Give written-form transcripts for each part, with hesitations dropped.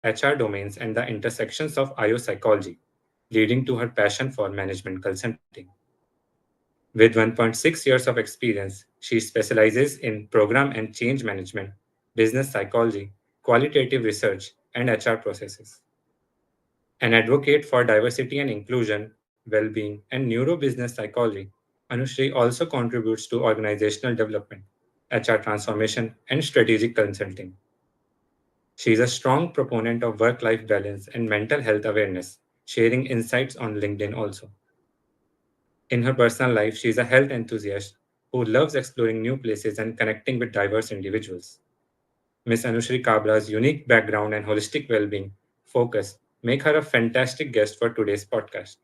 HR domains, and the intersections of IO psychology, leading to her passion for management consulting. With 1.6 years of experience, she specializes in program and change management, business psychology, qualitative research, and HR processes. An advocate for diversity and inclusion, well being, and neurobusiness psychology, Anushree also contributes to organizational development, HR transformation, and strategic consulting. She is a strong proponent of work life balance and mental health awareness, sharing insights on LinkedIn also. In her personal life, she is a health enthusiast who loves exploring new places and connecting with diverse individuals. Miss Anushree Kabra's unique background and holistic well being focus make her a fantastic guest for today's podcast.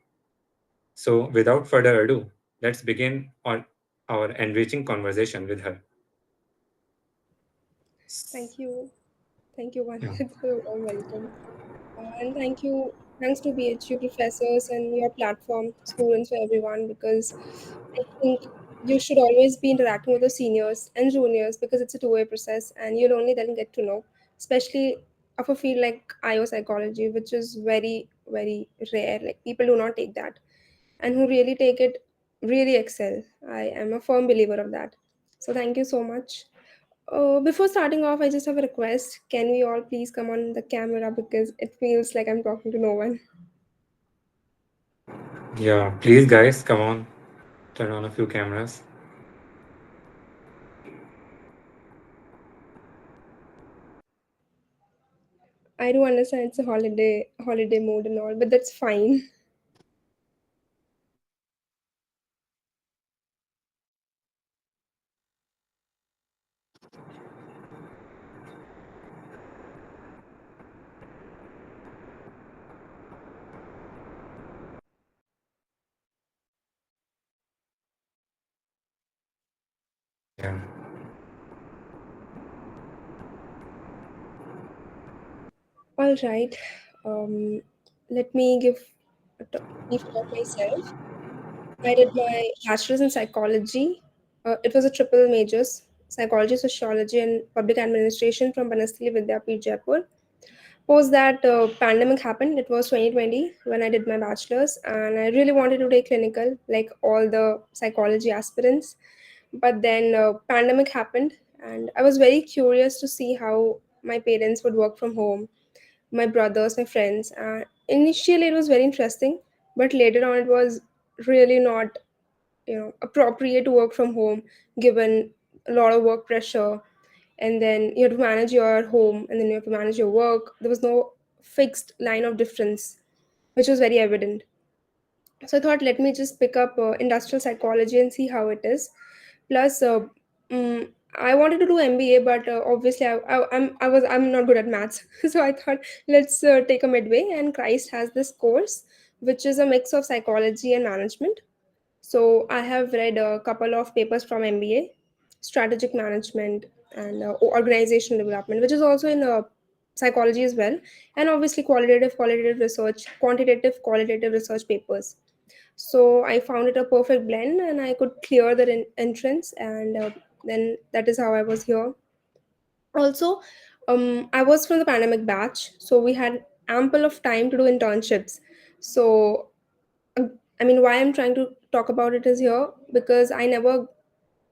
So, without further ado, let's begin on our enriching conversation with her. Thank you. Thank you, Yeah, Vanessa, for your warm welcome. And thanks to BHU professors and your platform, students, for everyone, because I think you should always be interacting with the seniors and juniors because it's a two-way process and you'll only then get to know, especially of a field like IO psychology, which is very, very rare. Like people do not take that and who really take it really excel. I am a firm believer of that. So thank you so much. Before starting off, I just have a request. Can we all please come on the camera because it feels like I'm talking to no one. yeah, please, guys, come on, turn on a few cameras. I do understand it's a holiday mode and all, but that's fine. Yeah, All right. Um, Let me give a brief about myself. I did my bachelor's in psychology. It was a triple majors: psychology, sociology, and public administration from Banastili Vidyapit, Jaipur. Post that pandemic happened. It was 2020 when I did my bachelor's, and I really wanted to take clinical, like all the psychology aspirants. But then pandemic happened, and I was very curious to see how my parents would work from home, my brothers, my friends. Initially, it was very interesting, but later on, it was really not appropriate to work from home given a lot of work pressure, and then you have to manage your home and then you have to manage your work. There was no fixed line of difference, which was very evident. So I thought, let me just pick up industrial psychology and see how it is. Plus mm, I wanted to do MBA, but obviously I'm not good at maths. So I thought, let's take a midway, and Christ has this course which is a mix of psychology and management. So I have read a couple of papers from MBA, strategic management and organizational development, which is also in psychology as well, and obviously qualitative research, qualitative research papers. So I found it a perfect blend, and I could clear the entrance, and then that is how I was here. Also, I was from the pandemic batch, so we had ample of time to do internships. So uh, I mean, why I'm trying to talk about it is here because I never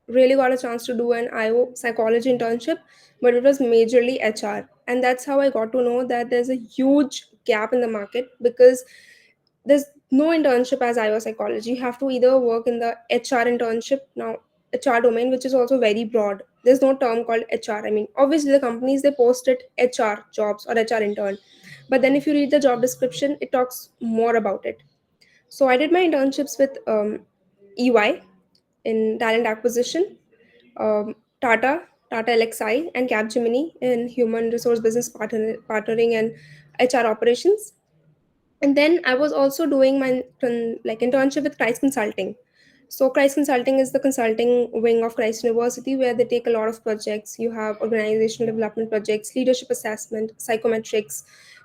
really got a chance to do an IO psychology internship, but it was majorly HR. And that's how I got to know that there's a huge gap in the market because there's no internship as IO psychology. You have to either work in the HR internship now, HR domain, which is also very broad. There's no term called HR. I mean, obviously the companies they post it HR jobs or HR intern, but then if you read the job description, it talks more about it. So I did my internships with EY in talent acquisition, Tata LXI, and Capgemini in human resource business partnering and HR operations. And then I was also doing my internship with Christ Consulting. So Christ Consulting is the consulting wing of Christ University where they take a lot of projects. You have organizational development projects, leadership assessment, psychometrics,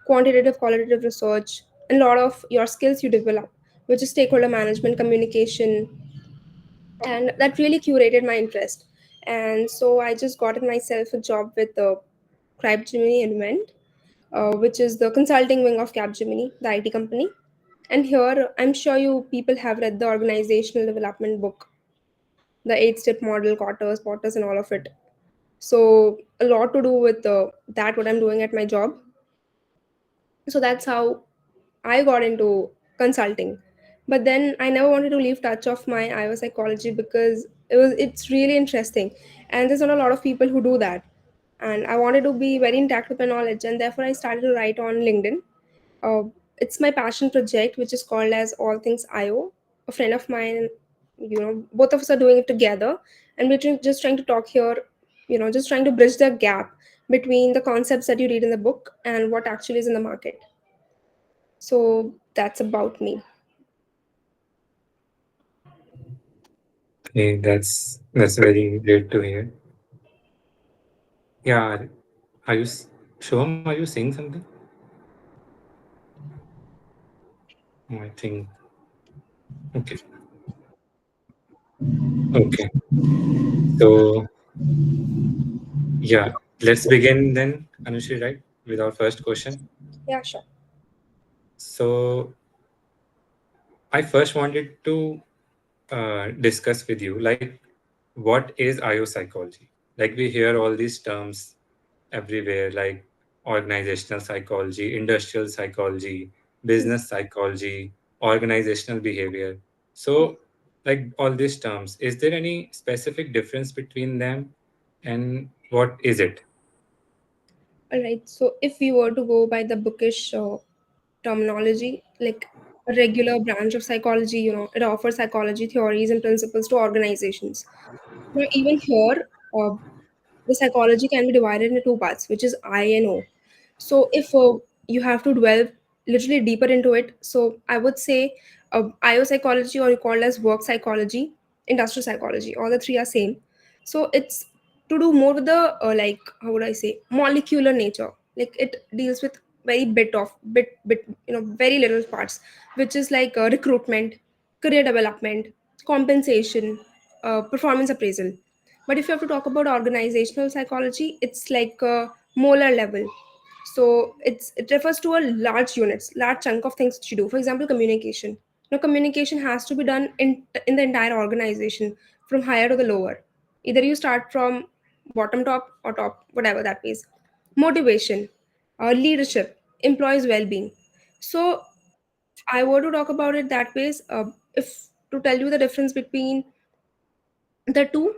quantitative qualitative research, and a lot of your skills you develop, which is stakeholder management, communication, and that really curated my interest. And so I just got myself a job with the Capgemini Invent. which is the consulting wing of Capgemini, the IT company. And here, I'm sure you people have read the organizational development book, the eight-step model, quarters, potters, and all of it. So a lot to do with that, what I'm doing at my job. So that's how I got into consulting. But then I never wanted to leave touch of my IO psychology because it's really interesting. And there's not a lot of people who do that. And I wanted to be very intact with my knowledge, and therefore I started to write on LinkedIn. Uh, it's my passion project, which is called as All Things IO. A friend of mine, both of us are doing it together, and we're just trying to talk here, just trying to bridge the gap between the concepts that you read in the book and what actually is in the market. So that's about me. Okay, that's very great to hear. Yeah, are you Shubham, are you saying something? Oh, I think okay. Okay. So yeah, let's begin then, Anushree, right? With our first question. Yeah, sure. So I first wanted to discuss with you like what is IO psychology? Like we hear all these terms everywhere, like organizational psychology, industrial psychology, business psychology, organizational behavior. So, like all these terms, is there any specific difference between them and what is it? All right. So if we were to go by the bookish terminology, like a regular branch of psychology, it offers psychology theories and principles to organizations. Now, even here, uh, the psychology can be divided into two parts, which is I and O. So if you have to delve literally deeper into it, so I would say IO psychology, or you call as work psychology, industrial psychology, all the three are same. So it's to do more with the like, how would I say, molecular nature. Like it deals with very bit, very little parts, which is like recruitment, career development, compensation, performance appraisal. But if you have to talk about organizational psychology, it's like a molar level. So it refers to a large chunk of things that you do. For example, communication. Now, communication has to be done in the entire organization, from higher to the lower. Either you start from bottom top or top, whatever that means. Motivation, leadership, employees' well-being. So, if I were to talk about it that ways, if to tell you the difference between the two,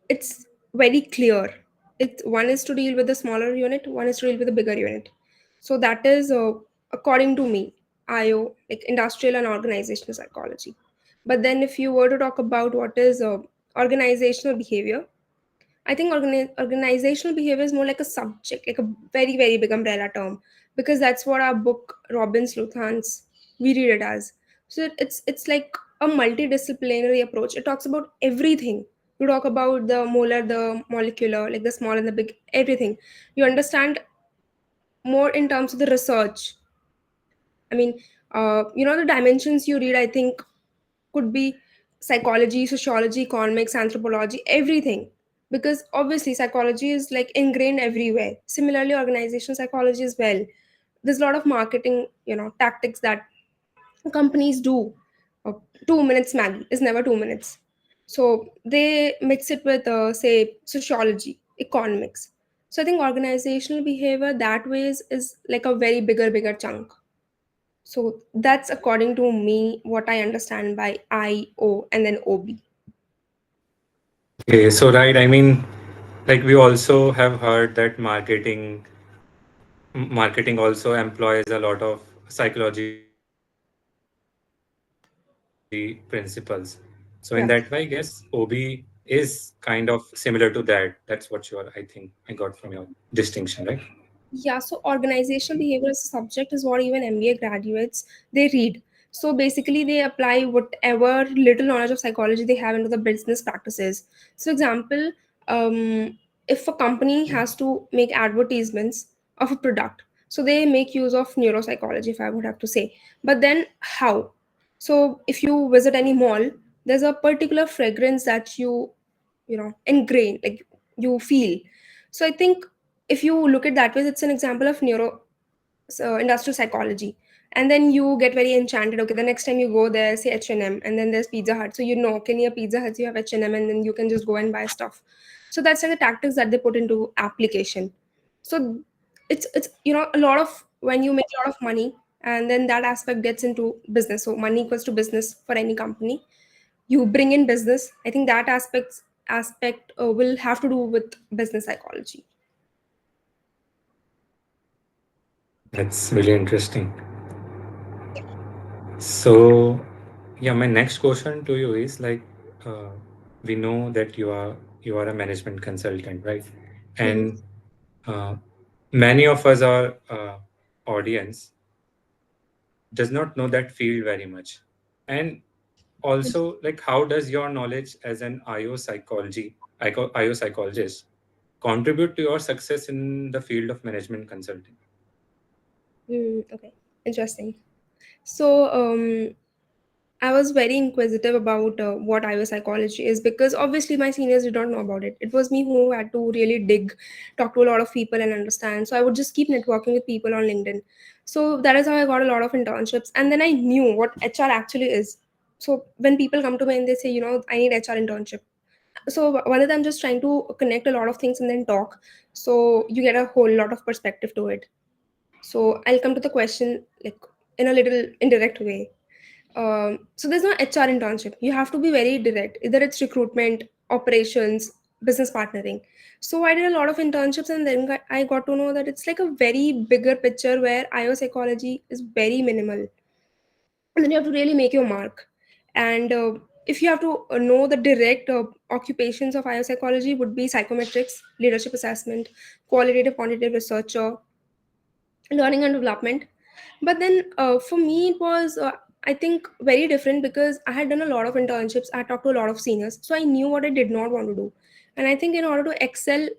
it's very clear. It's one is to deal with the smaller unit, one is to deal with the bigger unit. So that is according to me, IO, like industrial and organizational psychology. But then if you were to talk about what is organizational behavior, I think organizational behavior is more like a subject, like a very, very big umbrella term, because that's what our book, Robbins Luthans, we read it as. So it's like a multidisciplinary approach. It talks about everything. You talk about the molar, the molecular, like the small and the big, everything. You understand more in terms of the research. I mean, the dimensions you read, I think, could be psychology, sociology, economics, anthropology, everything. Because obviously, psychology is like ingrained everywhere. Similarly, organizational psychology as well. There's a lot of marketing, tactics that companies do. Uh, 2 minutes Maggie is never 2 minutes. So they mix it with, say, sociology, economics. So I think organizational behavior that ways is like a very bigger chunk. So that's according to me what I understand by IO and then OB. Okay, so right, I mean, like we also have heard that marketing also employs a lot of psychology principles. So in that way, I guess OB is kind of Yeah. similar to that. That's what I think I got from your distinction, right? Yeah, so organizational behavior as a subject is what even MBA graduates they read. So basically, they apply whatever little knowledge of psychology they have into the business practices. So, example, if a company has to make advertisements of a product, so they make use of neuropsychology, if I would have to say. But then, how? So, if you visit any mall, there's a particular fragrance that you ingrain, like you feel. So, I think if you look at that way, it's an example of so industrial psychology. And then you get very enchanted. Okay, the next time you go there, say H&M, and then there's Pizza Hut. So you know, okay, near Pizza Hut you have H&M, and then you can just go and buy stuff. So that's like the tactics that they put into application. So it's a lot of, when you make a lot of money, and then that aspect gets into business. So money equals to business for any company. You bring in business. I think that aspect will have to do with business psychology. That's really interesting. So, yeah, my next question to you is like, uh, we know that you are a management consultant, right? Mhm. And uh, many of us, our audience, does not know that field very much. And also, like, how does your knowledge as an IO psychologist contribute to your success in the field of management consulting? Okay, interesting. So, I was very inquisitive about what IO psychology is, because obviously my seniors did not know about it. It was me who had to really dig, talk to a lot of people and understand. So I would just keep networking with people on LinkedIn. So that is how I got a lot of internships. And then I knew what HR actually is. So when people come to me and they say, I need HR internship. So one of them just trying to connect a lot of things and then talk. So you get a whole lot of perspective to it. So I'll come to the question like in a little indirect way. So there's no HR internship. You have to be very direct. Either it's recruitment, operations, business partnering. So I did a lot of internships, and then I got to know that it's like a very bigger picture where IO psychology is very minimal, and then you have to really make your mark. And if you have to know the direct occupations of IO psychology would be psychometrics, leadership assessment, qualitative quantitative researcher, learning and development. But then for me it was I think very different, because I had done a lot of internships, I talked to a lot of seniors, so I knew what I did not want to do. And I think in order to excel,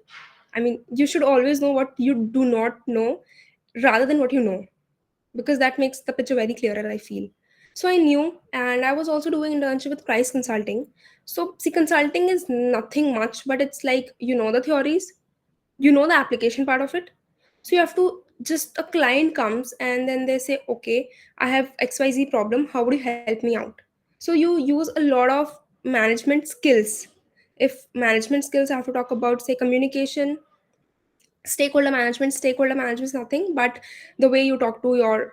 I mean, you should always know what you do not know rather than what you know, because that makes the picture very clearer, I feel. So I knew, and I was also doing internship with price consulting. So see, consulting is nothing much, but it's like, the theories, the application part of it. So you have to, just a client comes and then they say, okay, I have XYZ problem, how would you help me out? So you use a lot of management skills. If management skills, I have to talk about, say, communication, stakeholder management is nothing but the way you talk to your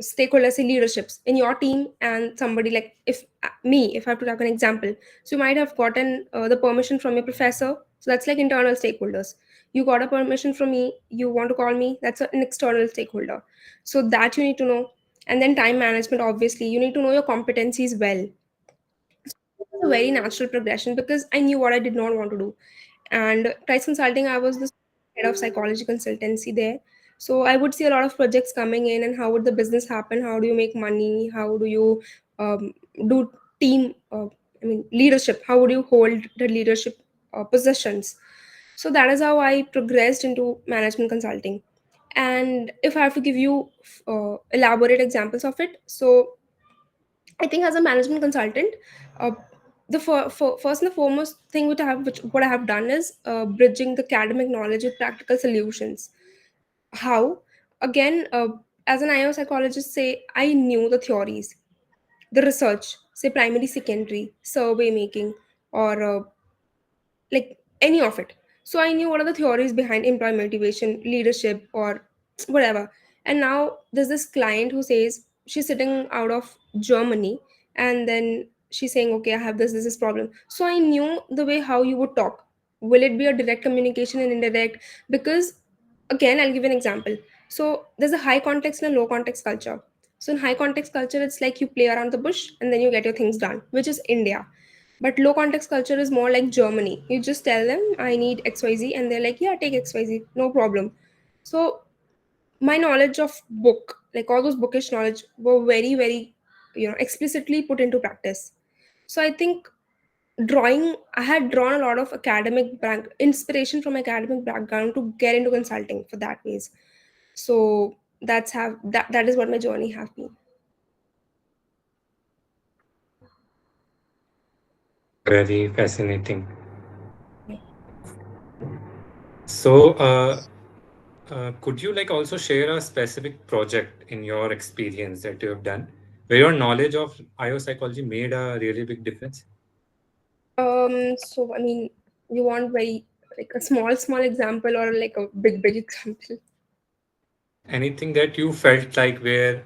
stakeholders, say leaderships in your team. And somebody like, if I have to take an example, so you might have gotten the permission from your professor, so that's like internal stakeholders. You got a permission from me, you want to call me, that's an external stakeholder. So that you need to know. And then time management, obviously you need to know your competencies well. It was a very natural progression because I knew what I did not want to do. And price consulting, I was the head of psychology consultancy there. So I would see a lot of projects coming in, and how would the business happen, how do you make money, how do you um, do team I mean leadership, how would you hold the leadership positions. So that is how I progressed into management consulting. And if I have to give you elaborate examples of it, so I think as a management consultant, uh, the first and the foremost thing which what I have done is bridging the academic knowledge with practical solutions. How? Again, as an IO psychologist, say I knew the theories, the research, say primary, secondary, survey making, or like any of it. So I knew what are the theories behind employee motivation, leadership, or whatever. And now there's this client who says she's sitting out of Germany, and then she's saying, okay, I have this problem. So I knew the way how you would talk. Will it be a direct communication and indirect? Because again, I'll give you an example. So there's a high context and a low context culture. So in high context culture, it's like you play around the bush and then you get your things done, which is India. But low context culture is more like Germany. You just tell them, I need XYZ, and they're like, yeah, take XYZ, no problem. So my knowledge of book, like all those bookish knowledge, were very, very, explicitly put into practice. So I think drawing, I had drawn a lot of inspiration from academic background to get into consulting for that ways. So that is what my journey have been. Very fascinating. So, Could you like also share a specific project in your experience that you have done where your knowledge of IO psychology made a really big difference? So I mean, you want very like a small example or like a big example? Anything that you felt like where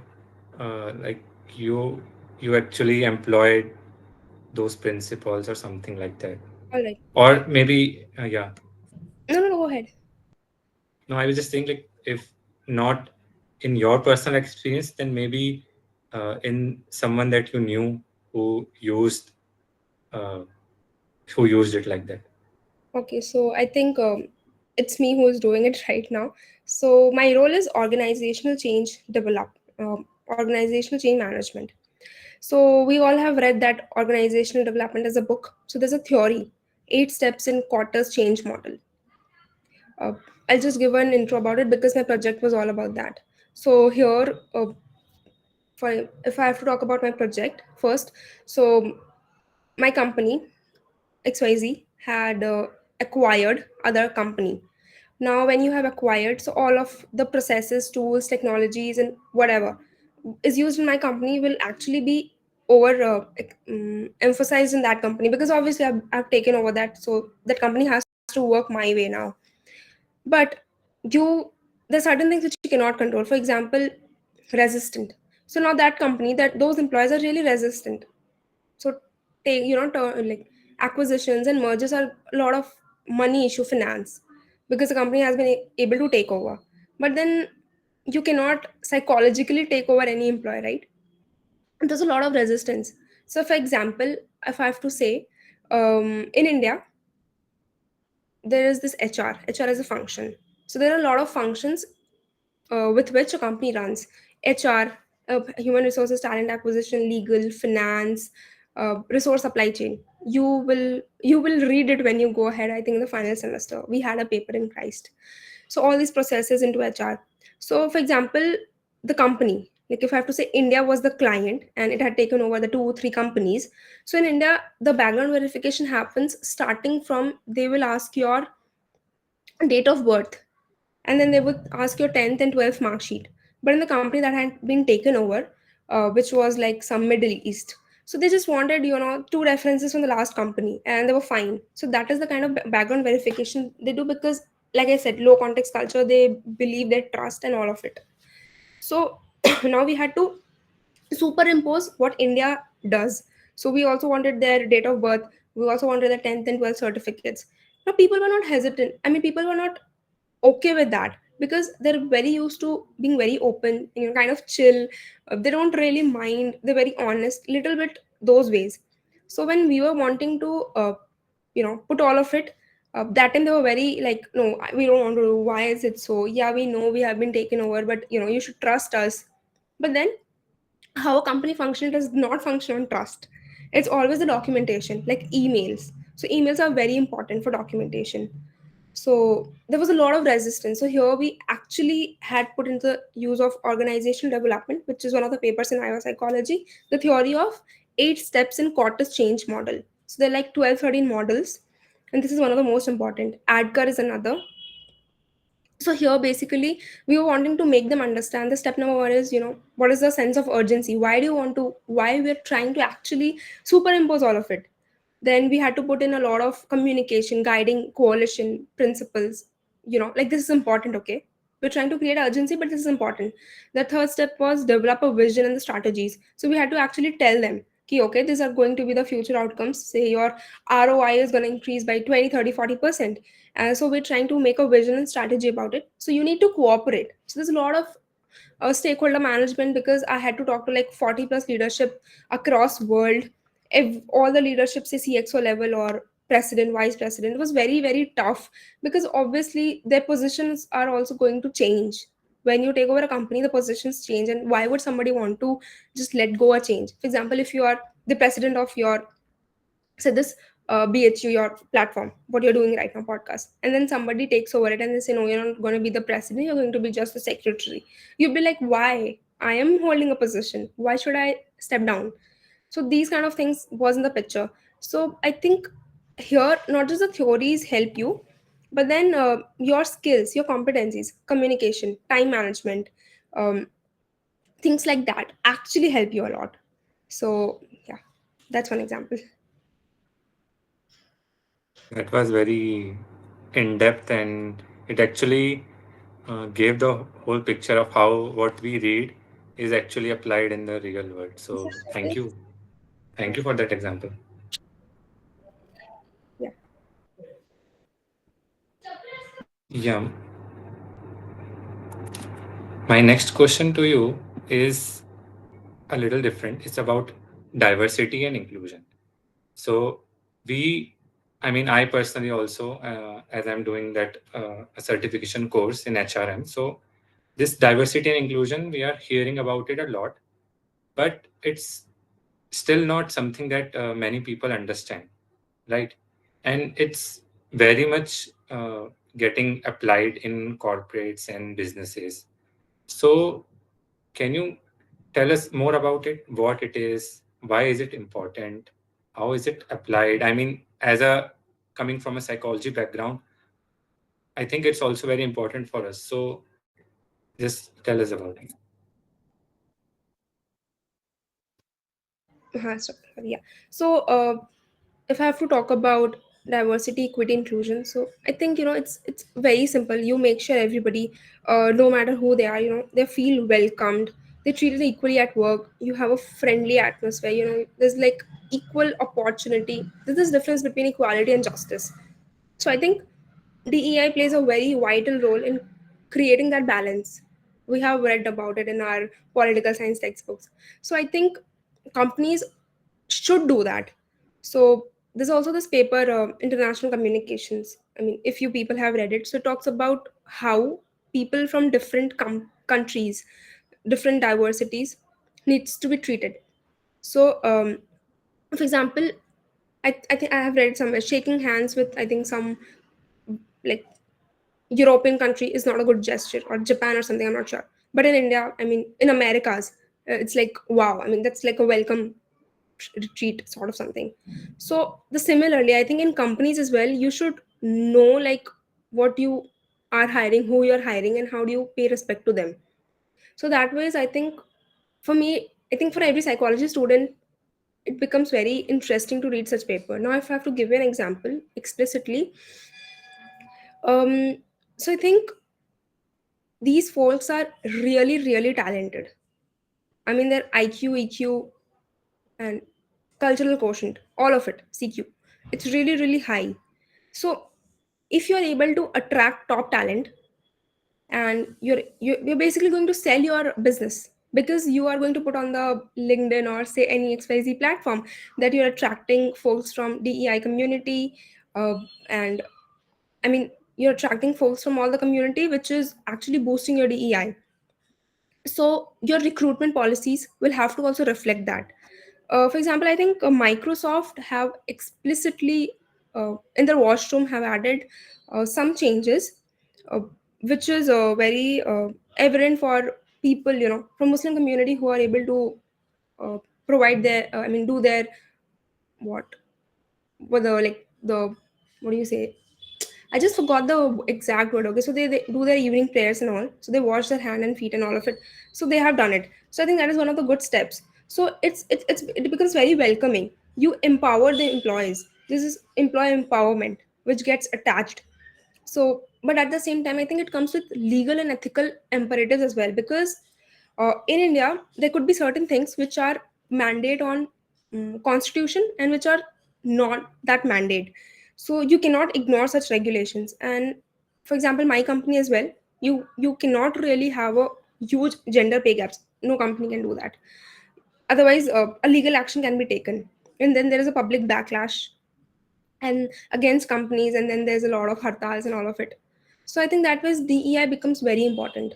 like you you actually employed those principles or something like that, All right. or maybe yeah. No, no, no, go ahead. No, I was just saying like if not in your personal experience, then maybe in someone that you knew who used uh, who used it like that. Okay, so I think it's me who is doing it right now. So my role is organizational change management. So we all have read that organizational development as a book. So there's a theory, 8 steps in Cotter's change model. Uh, I'll just give an intro about it because my project was all about that. So here, for if I have to talk about my project first, so my company XYZ had acquired other company. Now when you have acquired, so all of the processes, tools, technologies and whatever is used in my company will actually be over emphasized in that company, because obviously I've taken over that, so that company has to work my way now. But you there's certain things which you cannot control. For example, resistant. So now that company, that those employees are really resistant. So take, like acquisitions and mergers are a lot of money issue, finance, because the company has been able to take over. But then you cannot psychologically take over any employee, right? And there's a lot of resistance. So for example, if I have to say, in India there is this HR as a function. So there are a lot of functions with which a company runs. HR, human resources, talent acquisition, legal, finance, resource supply chain. You will read it when you go ahead. I think in the final semester we had a paper in Christ. So all these processes into HR. So for example, the company, like if I have to say India was the client and it had taken over the 2 3 companies. So in India, the background verification happens starting from, they will ask your date of birth, and then they would ask your 10th and 12th mark sheet. But in the company that had been taken over, which was like some Middle East, so they just wanted, 2 references from the last company and they were fine. So that is the kind of background verification they do, because like I said, low context culture, they believe their trust and all of it. So now we had to superimpose what India does. So we also wanted their date of birth, we also wanted their 10th and 12th certificates. Now people were not hesitant, I mean people were not okay with that, because they're very used to being very open, kind of chill. They don't really mind, they're very honest, little bit those ways. So when we were wanting to put all of it, that time they were very like, no, we don't want to do, why is it so, yeah we know we have been taken over, but you should trust us. But then how a company function does not function on trust. It's always the documentation, like emails. So emails are very important for documentation. So there was a lot of resistance. So here we actually had put into the use of organizational development, which is one of the papers in IO psychology, the theory of 8 steps in Cortes change model. So they're like 12, 13 models. And this is one of the most important. ADKAR is another. So here basically we were wanting to make them understand the step number one is, what is the sense of urgency? Why do you want to, why we're trying to actually superimpose all of it? Then we had to put in a lot of communication, guiding coalition principles, like this is important, okay? We're trying to create urgency, but this is important. The third step was develop a vision and the strategies. So we had to actually tell them, okay, these are going to be the future outcomes. Say your ROI is going to increase by 20, 30, 40%. So we're trying to make a vision and strategy about it. So you need to cooperate. So there's a lot of stakeholder management, because I had to talk to like 40 plus leadership across world. If all the leadership say CXO level or president, vice president, it was very very tough, because obviously their positions are also going to change. When you take over a company, the positions change, and why would somebody want to just let go or change? For example, if you are the president of your, say this, BHU, your platform, what you're doing right now, podcast, and then somebody takes over it and they say, no, you're not going to be the president, you're going to be just the secretary. You'd be like, why? I am holding a position, why should I step down? So these kind of things was in the picture. So I think here, not just the theories help you, But then your skills, your competencies, communication, time management, um, things like that actually help you a lot. So yeah, that's one example. That was very in depth, and it actually gave the whole picture of how what we read is actually applied in the real world. So thank you. Thank you for that example. Yeah. Yeah. My next question to you is a little different. It's about diversity and inclusion. So we, I mean, I personally also, as I'm doing that a certification course in HRM. So this diversity and inclusion, we are hearing about it a lot, but it's still not something that many people understand, right? And it's very much getting applied in corporates and businesses. So can you tell us more about it? What it is? Why is it important? How is it applied? I mean, as a coming from a psychology background, I think it's also very important for us. So just tell us about it. So, yeah. So if I have to talk about diversity, equity, inclusion, so I think it's very simple. You make sure everybody, no matter who they are, they feel welcomed. They're treated equally at work. You have a friendly atmosphere. There's like equal opportunity. There's this difference between equality and justice. So I think DEI plays a very vital role in creating that balance. We have read about it in our political science textbooks. So I think companies should do that. So there's also this paper, International Communications. I mean, if you people have read it, so it talks about how people from different countries, different diversities, needs to be treated. So, for example, I think I have read somewhere shaking hands with I think some like European country is not a good gesture, or Japan or something. I'm not sure. But in India, I mean, in Americas, it's like wow. I mean, that's like a welcome retreat sort of something. So the similarly, I think in companies as well, you should know like what you are hiring, who you're hiring, and how do you pay respect to them. So that ways, I think for me, I think for every psychology student, it becomes very interesting to read such paper. Now, if I have to give you an example explicitly, um, so I think these folks are really, really talented. I mean, their IQ, EQ, and cultural quotient, all of it, CQ, it's really, really high. So, if you're able to attract top talent, and you're basically going to sell your business, because you are going to put on the LinkedIn or say any XYZ platform that you're attracting folks from DEI community, and I mean, you're attracting folks from all the community, which is actually boosting your DEI. So your recruitment policies will have to also reflect that. For example, I think Microsoft have explicitly in their washroom have added some changes, uh, which is very evident for people from Muslim community who are able to provide their I mean do their what what the like the what do you say, I just forgot the exact word. Okay, so they do their evening prayers and all. So they wash their hand and feet and all of it. So they have done it. So I think that is one of the good steps. So it becomes very welcoming. You empower the employees. This is employee empowerment, which gets attached. So, but at the same time, I think it comes with legal and ethical imperatives as well, because in India there could be certain things which are mandate on constitution and which are not that mandate. So you cannot ignore such regulations. And for example, my company as well, you cannot really have a huge gender pay gaps. No company can do that. Otherwise, a legal action can be taken, and then there is a public backlash and against companies, and then there's a lot of hartals and all of it. So I think that was DEI becomes very important.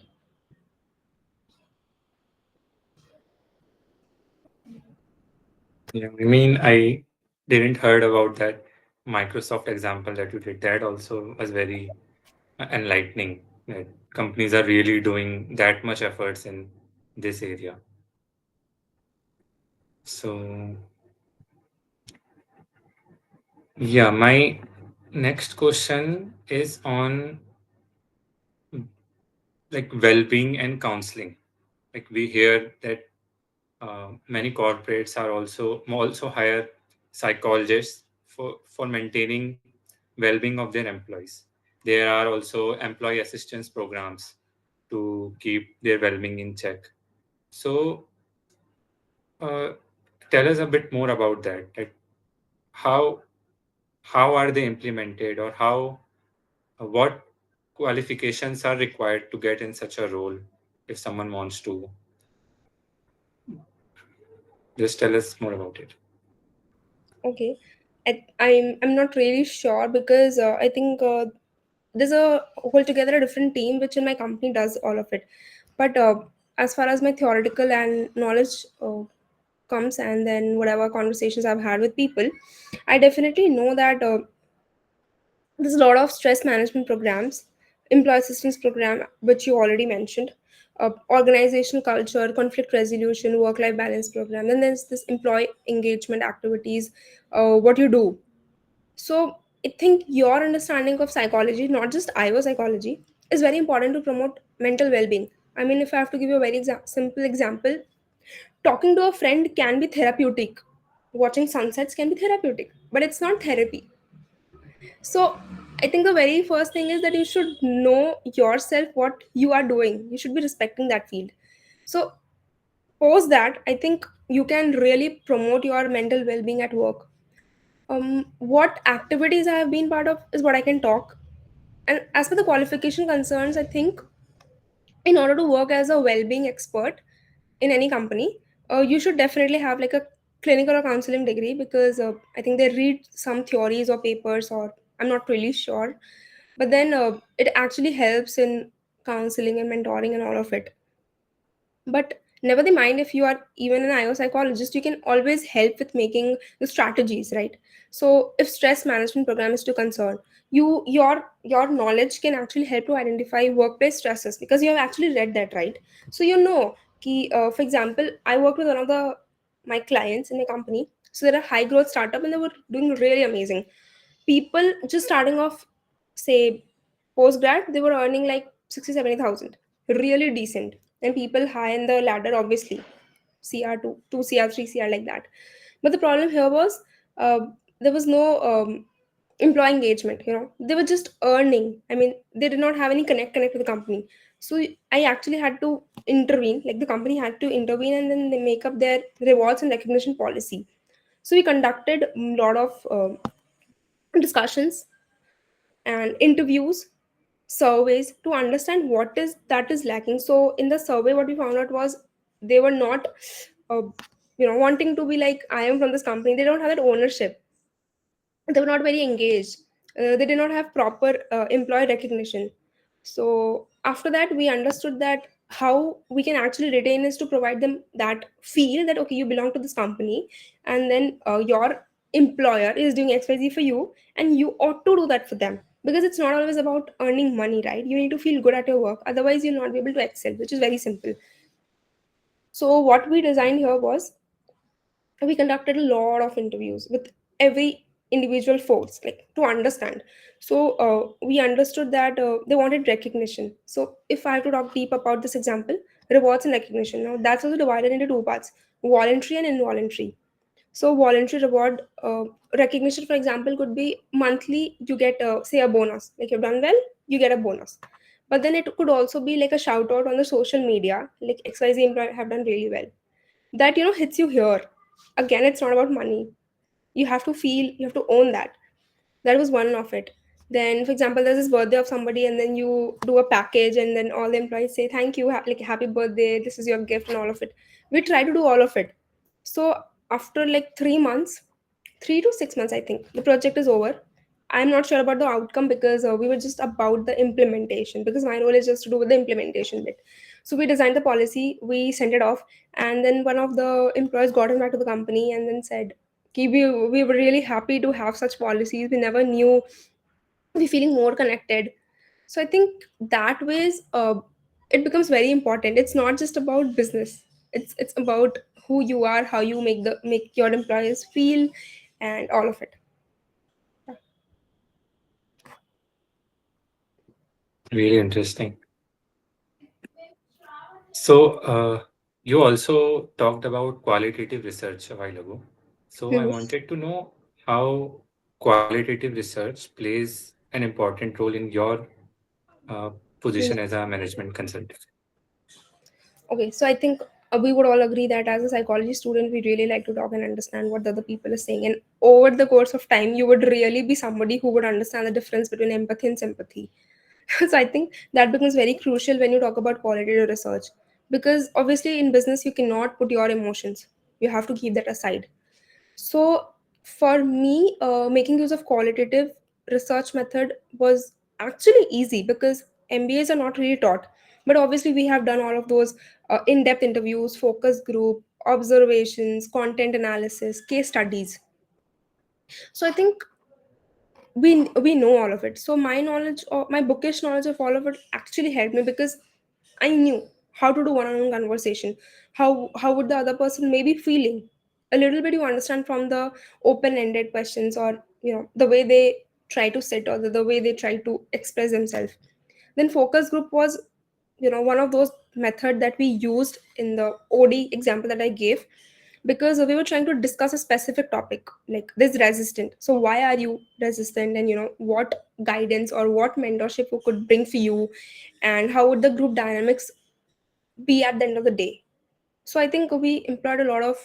Yeah, I mean, I didn't heard about that Microsoft example that you did. That also was very enlightening. That companies are really doing that much efforts in this area. So yeah, my Next question is on like well-being and counseling. Like we hear that many corporates are also hire psychologists for maintaining well-being of their employees. There are also employee assistance programs to keep their well-being in check. So, uh, tell us a bit more about that. Like how how are they implemented, or how what qualifications are required to get in such a role if someone wants to just tell us more about it. Okay. I'm not really sure because I think there's a altogether a different team which in my company does all of it. But as far as my theoretical and knowledge comes, and then whatever conversations I've had with people, I definitely know that there's a lot of stress management programs, employee assistance program, which you already mentioned, organizational culture, conflict resolution, work-life balance program. Then there's this employee engagement activities, what you do. So I think your understanding of psychology, not just IO psychology, is very important to promote mental well-being. I mean, if I have to give you a very simple example, talking to a friend can be therapeutic. Watching sunsets can be therapeutic, but it's not therapy. So I think the very first thing is that you should know yourself what you are doing. You should be respecting that field. So post that, I think you can really promote your mental well-being at work. What activities I have been part of is what I can talk. And as for the qualification concerns, I think in order to work as a well-being expert in any company, you should definitely have like a clinical or counseling degree, because I think they read some theories or papers, or I'm not really sure, but then it actually helps in counseling and mentoring and all of it. But never the mind, if you are even an IO psychologist, you can always help with making the strategies, right? So if stress management program is to concern, your knowledge can actually help to identify workplace stresses, because you have actually read that, right? So you know for example, I worked with one of the my clients in my company. So they're a high growth startup and they were doing really amazing. People just starting off, say, post grad, they were earning like 60 70,000, really decent. And people high in the ladder, obviously, CR2, 2 CR, 3 CR, like that. But the problem here was, uh, there was no employee engagement. They were just earning. I mean, they did not have any connect with the company. So I actually had to intervene, like the company had to intervene, and then they make up their rewards and recognition policy. So we conducted a lot of discussions and interviews, surveys, to understand what is that is lacking. So in the survey, what we found out was they were not uh, wanting to be like, I am from this company. They don't have that ownership. They were not very engaged. They did not have proper employee recognition. So after that, we understood that how we can actually retain is to provide them that feel that, okay, you belong to this company, and then your employer is doing XYZ for you, and you ought to do that for them, because it's not always about earning money, right? You need to feel good at your work, otherwise you'll not be able to excel, which is very simple. So what we designed here was, we conducted a lot of interviews with every individual force, like, to understand. So we understood that they wanted recognition. So if I have to talk deep about this example, rewards and recognition, now that's also divided into two parts: voluntary and involuntary. So voluntary reward, recognition, for example, could be monthly. You get, say, a bonus, like you've done well, you get a bonus. But then it could also be like a shout out on the social media, like XYZ employee have done really well. That hits you here. Again, it's not about money. You have to feel, you have to own that. That was one of it. Then, for example, there's this birthday of somebody, and then you do a package, and then all the employees say thank you, like happy birthday, this is your gift, and all of it. We try to do all of it. So after like 3 months, 3 to 6 months, I think the project is over. I'm not sure about the outcome, because we were just about the implementation, because my role is just to do with the implementation bit. So we designed the policy, we sent it off, and then one of the employees got in back to the company and then said, "Ki, we were really happy to have such policies. We never knew, we feeling more connected." So I think that ways, it becomes very important. It's not just about business. It's about who you are, how you make your employees feel, and all of it. Really interesting. So, you also talked about qualitative research a while ago. So, I Mhm. wanted to know how qualitative research plays an important role in your uh, position as a management consultant. Okay, so I think we would all agree that as a psychology student, we really like to talk and understand what the other people are saying. And over the course of time, you would really be somebody who would understand the difference between empathy and sympathy. So I think that becomes very crucial when you talk about qualitative research. Because obviously, in business, you cannot put your emotions, you have to keep that aside. So for me, making use of qualitative research method was actually easy because MBAs are not really taught. But obviously, we have done all of those in-depth interviews, focus group, observations, content analysis, case studies. So I think we know all of it. So my knowledge or my bookish knowledge of all of it actually helped me because I knew how to do one-on-one conversation. How would the other person maybe feeling? A little bit you understand from the open-ended questions, or the way they try to sit, or the way they try to express themselves. Then focus group was one of those method that we used in the OD example that I gave, because we were trying to discuss a specific topic like this resistant. So why are you resistant, and what guidance or what mentorship we could bring for you, and how would the group dynamics be at the end of the day. So I think we employed a lot of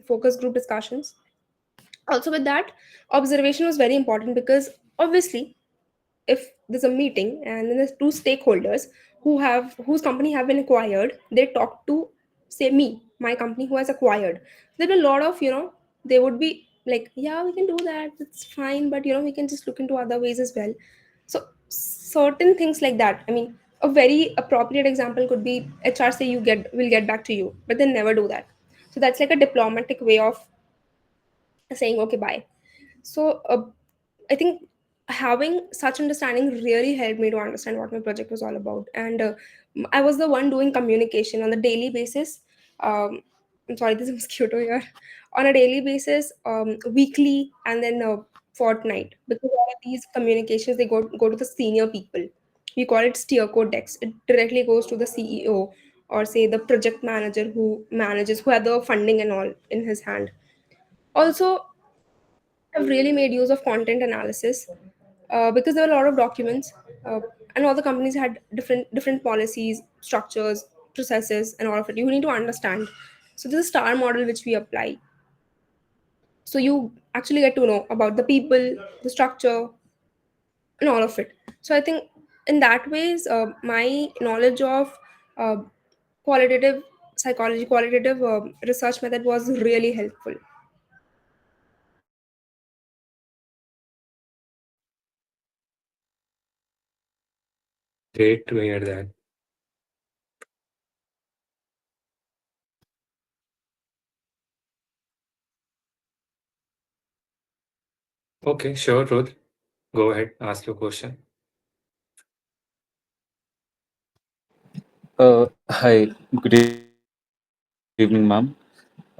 focus group discussions. Also with that, observation was very important because obviously if there's a meeting and then there's two stakeholders whose company have been acquired, they talk to, say, me, my company who has acquired. There'll be a lot of they would be like, yeah, we can do that, that's fine, but we can just look into other ways as well. So certain things like that, I mean, a very appropriate example could be HR say you get will get back to you, but they never do that. So that's like a diplomatic way of saying okay, bye. So I think having such understanding really helped me to understand what my project was all about. And I was the one doing communication on a daily basis. I'm sorry, there's a mosquito here. On a daily basis, weekly, and then fortnight. Because all of these communications, they go to the senior people. We call it steer code decks. It directly goes to the CEO, or say the project manager who had the funding and all in his hand. Also, have really made use of content analysis because there were a lot of documents, uh, and all the companies had different policies, structures, processes, and all of it. You need to understand. So this is star model which we apply. So you actually get to know about the people, the structure, and all of it. So I think in that ways, my knowledge of uh, qualitative psychology, qualitative research method was really helpful. Great to hear that. Okay, sure, Ruth. Go ahead, ask your question. Hi, good evening, ma'am.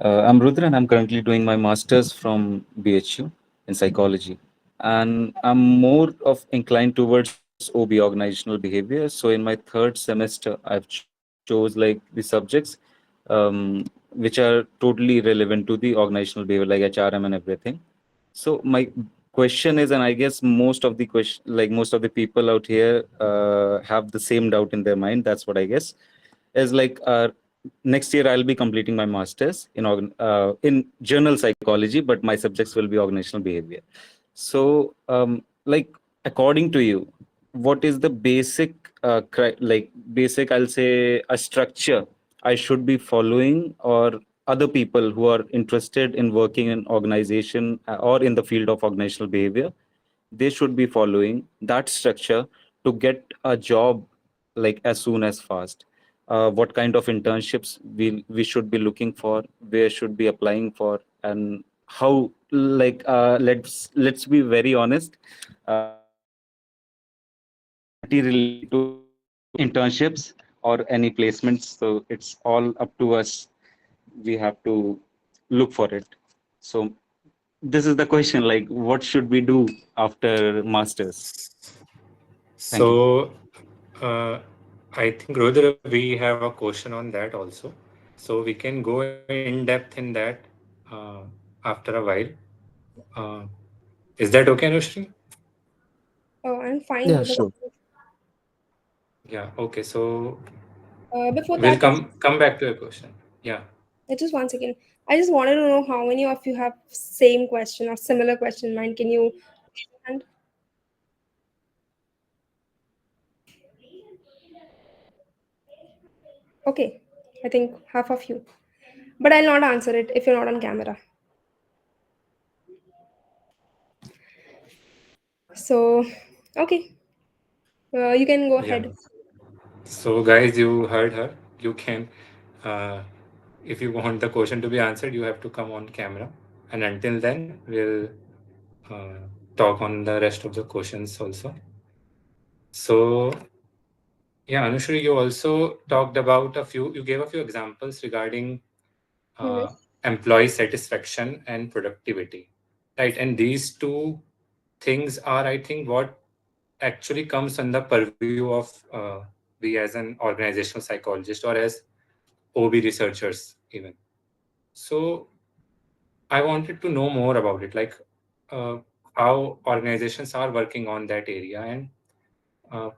I'm Rudra and I'm currently doing my master's from BHU in psychology. And I'm more of inclined towards OB, organizational behavior. So in my third semester, I've chose like the subjects which are totally relevant to the organizational behavior, like HRM and everything. So my question is, and I guess most of the question, like most of the people out here, have the same doubt in their mind. That's what I guess is like. Next year, I'll be completing my masters in general psychology, but my subjects will be organizational behavior. So, like according to you, what is the basic, basic? I'll say a structure I should be following, or other people who are interested in working in organization or in the field of organizational behavior, they should be following that structure to get a job like as soon as fast. What kind of internships we should be looking for, where should be applying for, and how, like, let's be very honest, how it will directly relate to internships or any placements. So it's all up to us. We have to look for it. So this is the question, like what should we do after masters? Thank you. So, Uh, I think Rudra, we have a question on that also. So we can go in depth in that uh, after a while. Uh, is that okay, Anushree? I'm fine Yeah, with the sure. topic. Yeah. Okay. So Before we'll that, come back to your question. Yeah. just 1 second. I just wanted to know how many of you have same question or similar question in mind. Can you raise your hand? Okay, I think half of you. But I'll not answer it if you're not on camera. So, okay, you can go Yeah. ahead. So guys, you heard her. You can, uh, if you want the question to be answered, you have to come on camera. And until then, we'll uh, talk on the rest of the questions also. So yeah, Anushri, you also talked about you gave a few examples regarding Mm-hmm. uh, employee satisfaction and productivity, right? And these two things are, I think, what actually comes under purview of we as an organizational psychologist or as OB researchers even. So I wanted to know more about it, like uh, how organizations are working on that area and uh,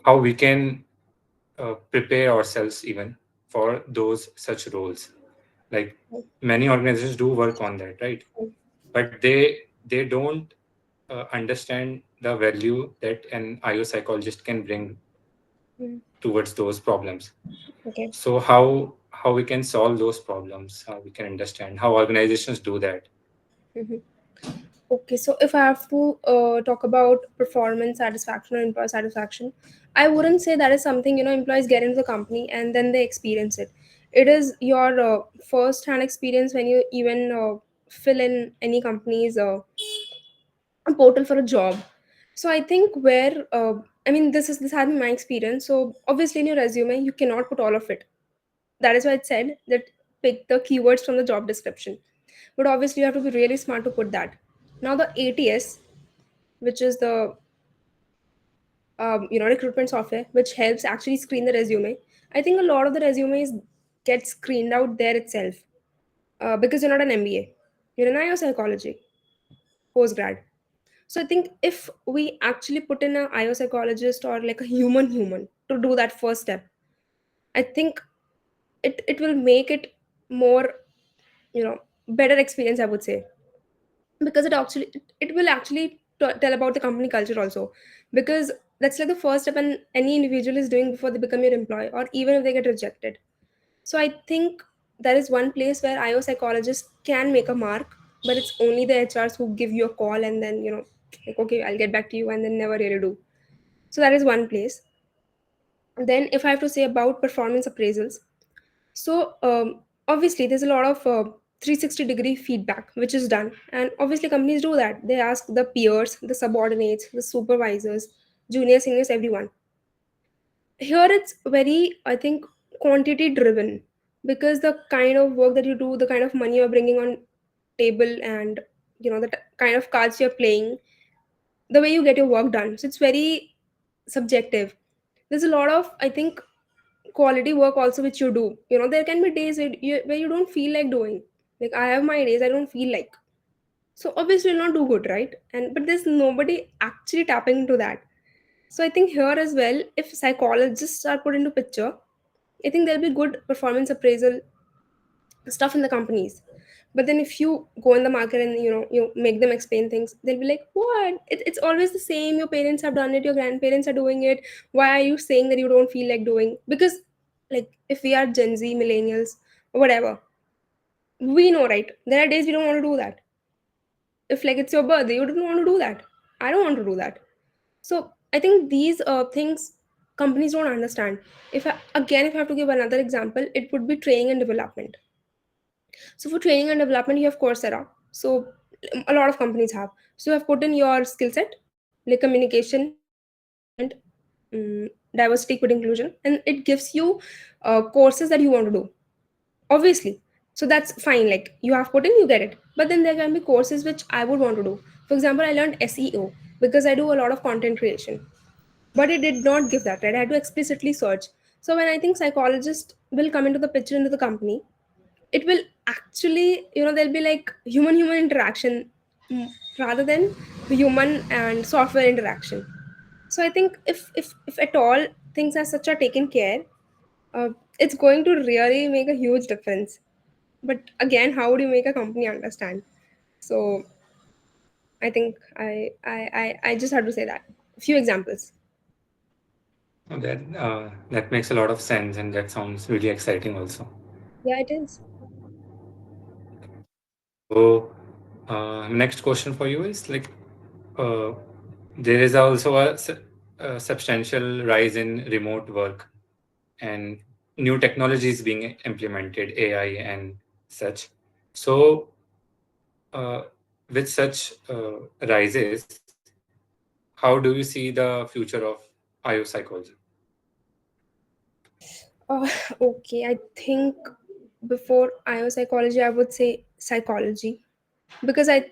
how we can prepare ourselves even for those such roles. Like many organizations do work on that, right? But they don't understand the value that an IO psychologist can bring Mm. towards those problems. Okay. So how we can solve those problems, how we can understand how organizations do that. Mhm. Okay, so if I have to talk about performance satisfaction or employee satisfaction, I wouldn't say that is something employees get into the company and then they experience it. It is your first-hand experience when you even fill in any company's portal for a job. So I think where this has been my experience. So obviously in your resume you cannot put all of it. That is why it said that pick the keywords from the job description. But obviously you have to be really smart to put that. Now the ATS, which is the recruitment software, which helps actually screen the resume. I think a lot of the resumes get screened out there itself, because you're not an MBA, you're an IO psychology postgrad. So I think if we actually put in a IO psychologist or like a human to do that first step, I think it will make it more, better experience, I would say. Because it will actually tell about the company culture also, because that's like the first step and any individual is doing before they become your employee or even if they get rejected. So I think that is one place where IO psychologists can make a mark, but it's only the HRs who give you a call and then like, okay, I'll get back to you, and then never really do. So that is one place. Then if I have to say about performance appraisals, so obviously there's a lot of 360-degree feedback which is done, and obviously companies do that. They ask the peers, the subordinates, the supervisors, juniors, seniors, everyone. Here it's very, I think, quantity driven, because the kind of work that you do, the kind of money you're bringing on table, and the kind of cards you're playing, the way you get your work done. So it's very subjective. There's a lot of, I think, quality work also which you do. There can be days where you don't feel like doing. Like I have my days I don't feel like. So obviously you'll not do good, right? And but there's nobody actually tapping into that. So I think here as well, if psychologists are put into picture, I think there'll be good performance appraisal stuff in the companies. But then if you go in the market and you make them explain things, they'll be like, what, it's always the same, your parents have done it, your grandparents are doing it, why are you saying that you don't feel like doing? Because like if we are Gen Z, millennials, or whatever, we know, right, there are days we don't want to do that. If like it's your birthday, you don't want to do that, I don't want to do that. So I think these things companies don't understand. If I have to give another example, it would be training and development. So for training and development, you have Coursera. So a lot of companies have. So you have put in your skill set, like communication, management, diversity, equity, inclusion, and it gives you courses that you want to do. Obviously, so that's fine. Like you have put in, you get it. But then there can be courses which I would want to do. For example, I learned SEO because I do a lot of content creation. but it did not give that, right? I had to explicitly search. So when I think psychologist will come into the picture into the company, it will actually, there'll be like human interaction, mm, rather than human and software interaction. So I think if at all things as such are taken care, uh, it's going to really make a huge difference. But again, how would you make a company understand? So I think I just have to say that. A few examples. That makes a lot of sense, and that sounds really exciting also. Yeah, it is. So, next question for you is like, uh, there is also a substantial rise in remote work and new technologies being implemented, AI and such. So, uh, with such rises, how do you see the future of IO psychology? Uh, okay, I think before IO psychology, I would say psychology, because I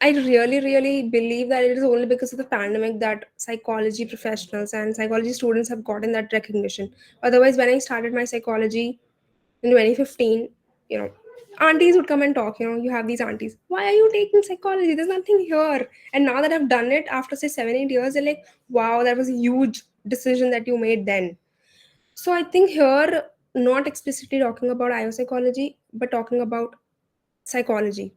really believe that it is only because of the pandemic that psychology professionals and psychology students have gotten that recognition. Otherwise, when I started my psychology in 2015, you know, aunties would come and talk. You have these aunties. Why are you taking psychology? There's nothing here. And now that I've done it after say 7 8 years, they're like, wow, that was a huge decision that you made then. So I think here, not explicitly talking about IO psychology, but talking about psychology.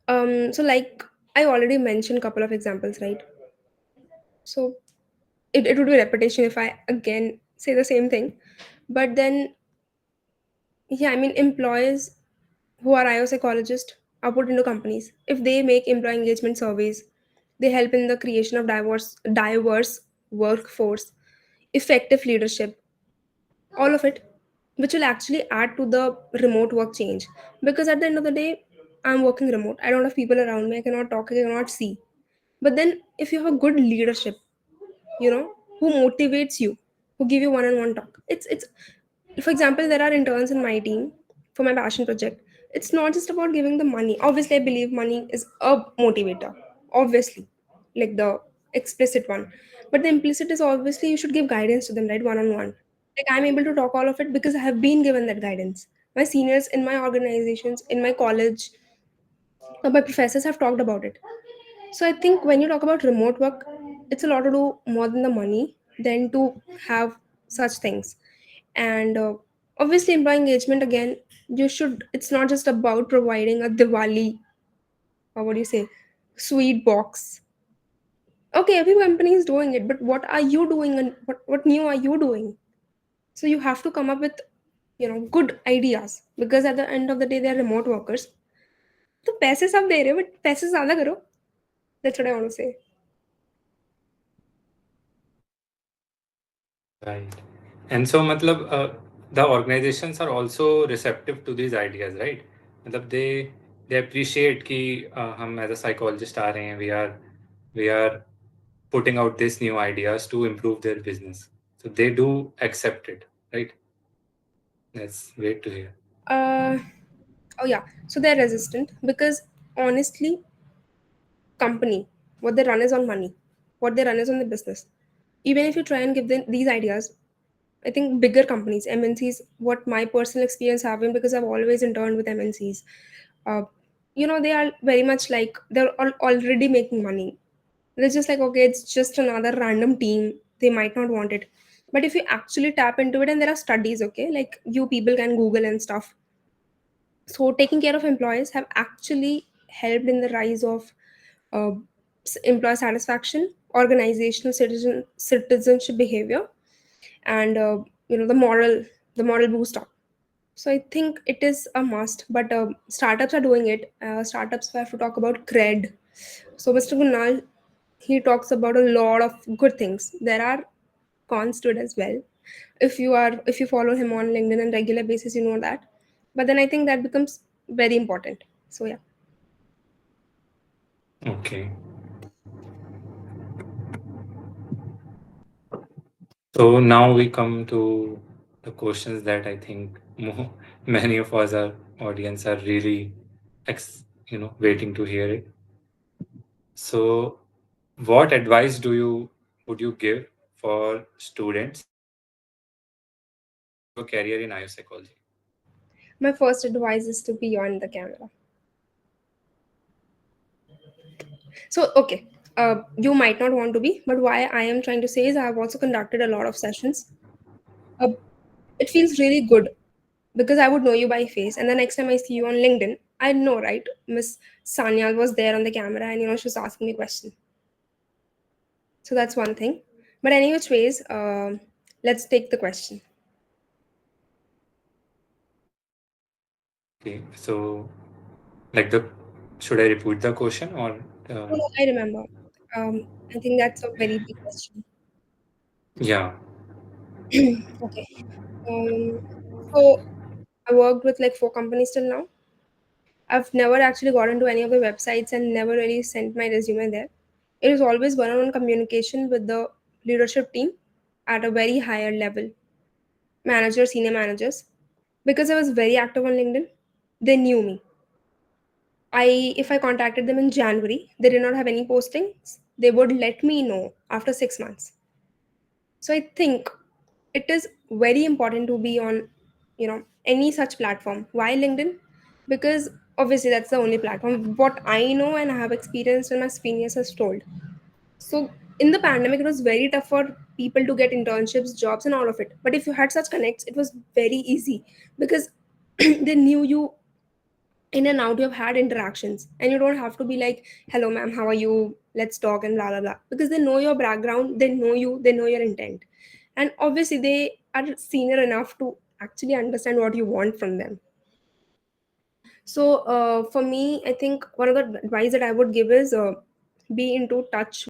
So like I already mentioned a couple of examples, right? So it would be repetition if I again say the same thing. But then, yeah, I mean, employers who are IO psychologists are put into companies. If they make employee engagement surveys, they help in the creation of diverse workforce, effective leadership, all of it, which will actually add to the remote work change. Because at the end of the day, I'm working remote. I don't have people around me. I cannot talk. I cannot see. But then, if you have a good leadership, who motivates you, who give you one-on-one talk, it's for example, there are interns in my team for my passion project. It's not just about giving the money. Obviously, I believe money is a motivator, obviously, like the explicit one. But the implicit is obviously you should give guidance to them, right? One-on-one. Like, I'm able to talk all of it because I have been given that guidance. My seniors in my organizations, in my college, my professors have talked about it. So I think when you talk about remote work, it's a lot to do more than the money than to have such things. And obviously, employee engagement again, it's not just about providing a Diwali, or what do you say, sweet box. Okay, every company is doing it, but what are you doing, and what new are you doing? So you have to come up with, good ideas, because at the end of the day, they're remote workers. तो पैसे सब दे रहे हो, but पैसे ज़्यादा करो. That's what I want to say. Right. And so, matlab, the organizations are also receptive to these ideas, right? matlab they appreciate कि हम as a psychologist आ रहे हैं, we are putting out these new ideas to improve their business. So they do accept it, right? That's great to hear. Uh, oh yeah. So they're resistant because honestly, company, what they run is on money. What they run is on the business. Even if you try and give them these ideas, I think bigger companies, MNCs, what my personal experience have been, because I've always interned with MNCs, uh, they are very much like they're already making money. They're just like, okay, it's just another random team. They might not want it. But if you actually tap into it, and there are studies, okay, like you people can Google and stuff. So taking care of employees have actually helped in the rise of uh, employee satisfaction, organizational citizenship behavior, and the moral boost up. So I think it is a must, but startups are doing it. Startups have to talk about cred. So Mr. Kunal, he talks about a lot of good things. There are cons to it as well. If you follow him on LinkedIn on regular basis, you know that. But then I think that becomes very important. So yeah. Okay. So now we come to the questions that I think many of us, our audience, are really, waiting to hear it. So, what advice do you would you give for students wanting to pursue a career in IO psychology? My first advice is to be on the camera. So, okay, you might not want to be, but why I am trying to say is I have also conducted a lot of sessions. Uh, it feels really good because I would know you by face, and the next time I see you on LinkedIn, I know, right? Miss Sanyal was there on the camera, and she was asking me a question. So that's one thing. But any which ways, let's take the question. Okay, so like the should I repeat the question or Oh, no, I remember. I think that's a very big question. yeah, Okay. Um, so I worked with like 4 companies till now. I've never actually got into any of the websites and never really sent my resume there. It was always one-on-one communication with the leadership team at a very higher level, managers, senior managers. Because I was very active on LinkedIn, they knew me. If I contacted them in January, they did not have any postings. They would let me know after 6 months. So I think it is very important to be on, any such platform. Why LinkedIn? Because obviously that's the only platform. What I know and I have experienced and my seniors has told. So in the pandemic, it was very tough for people to get internships, jobs, and all of it. But if you had such connects, it was very easy because they knew you in and out. You have had interactions, and you don't have to be like, "Hello, ma'am, how are you? Let's talk," and blah blah blah. Because they know your background, they know you, they know your intent, and obviously they are senior enough to actually understand what you want from them. So for me, I think one of the advice that I would give is be into touch